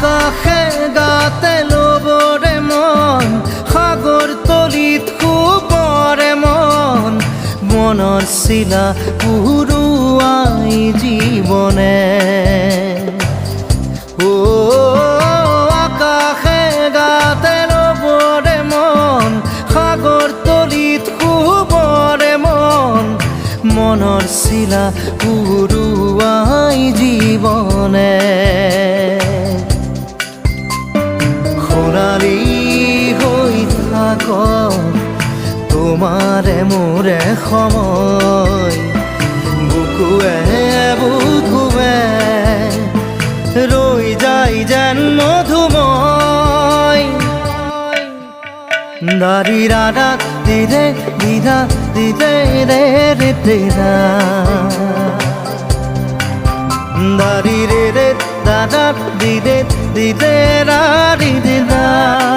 আকাশে গাতে ল'বৰে মন সাগৰ তলিত শুবৰে মন মনৰ চিলা উৰুৱাই জীৱনে আকাশে গাতে ল'বৰে মন সাগৰ তলিত শুবৰে মন মনৰ চিলা উৰুৱাই জীৱনে খৰালি হৈ থাক তোমাৰে মোৰে সময় বুকুৱে বুকুৱে ৰৈ যায় যেন মধুময় দাৰি ৰাধা দিদে দিদা দিদে ৰে ৰে দিদা দাৰি ৰে ৰে দাদা দিদে দিদে ৰা দিদা